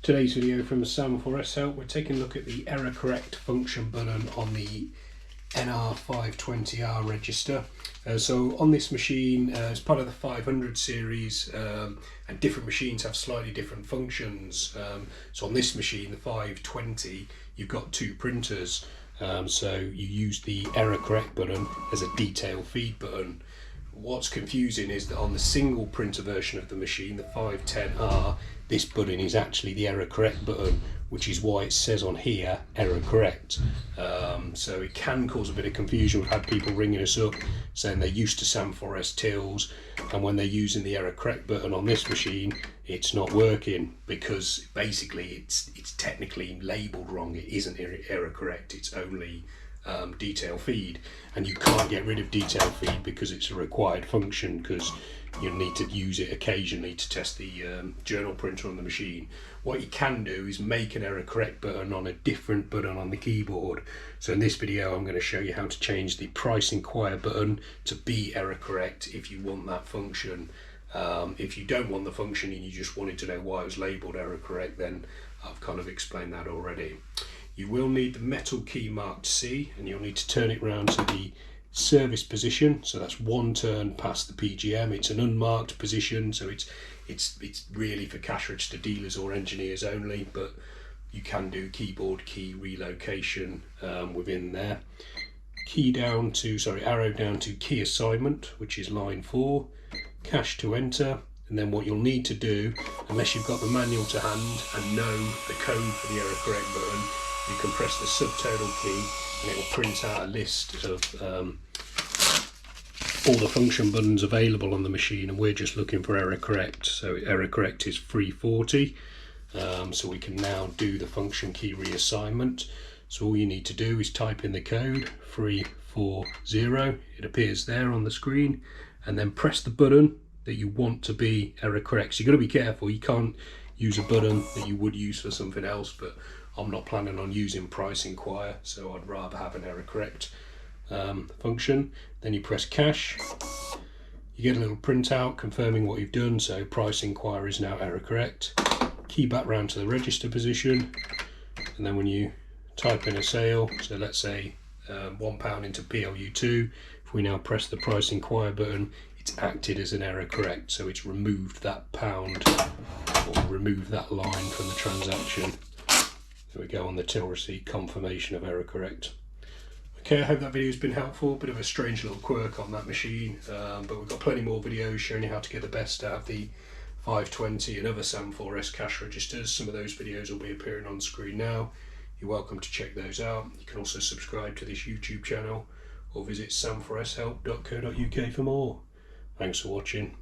Today's video from Sam4S Help, we're taking a look at the error correct function button on the NR520R register. So on this machine, as part of the 500 series, and different machines have slightly different functions. So on this machine, the 520, you've got two printers. So you use the error correct button as a detail feed button. What's confusing is that on the single printer version of the machine, the 510R, this button is actually the error correct button, which is why it says on here error correct. So it can cause a bit of confusion. We've had people ringing us up saying they're used to Sam4S tills, and when they're using the error correct button on this machine, it's not working because basically it's technically labelled wrong. It isn't error correct, it's only detail feed, and you can't get rid of detail feed because it's a required function, because you'll need to use it occasionally to test the journal printer on the machine. What you can do is make an error correct button on a different button on the keyboard. So in this video I'm going to show you how to change the price inquire button to be error correct if you want that function. If you don't want the function and you just wanted to know why it was labelled error correct, then I've kind of explained that already. You will need the metal key marked C, and you'll need to turn it round to the service position. So that's one turn past the PGM. It's an unmarked position, so it's really for cash register dealers or engineers only, but you can do keyboard key relocation within there. Arrow down to key assignment, which is line 4, cash to enter. And then what you'll need to do, unless you've got the manual to hand and know the code for the error correct button, you can press the subtotal key and it will print out a list of all the function buttons available on the machine, and we're just looking for error correct. So error correct is 340. So we can now do the function key reassignment. So all you need to do is type in the code 340. It appears there on the screen, and then press the button that you want to be error correct. So you've got to be careful. You can't use a button that you would use for something else, but I'm not planning on using price inquire, so I'd rather have an error correct function. Then you press cash, you get a little printout confirming what you've done. So price inquire is now error correct. Key back round to the register position, and then when you type in a sale, so let's say £1 into PLU2, if we now press the price inquire button, it's acted as an error correct, so it's removed that pound or removed that line from the transaction. There we go, on the till receipt, confirmation of error correct. Okay, I hope that video has been helpful. Bit of a strange little quirk on that machine, but we've got plenty more videos showing you how to get the best out of the 520 and other Sam4S cash registers. Some of those videos will be appearing on screen now. You're welcome to check those out. You can also subscribe to this YouTube channel or visit sam4shelp.co.uk for more. Thanks for watching.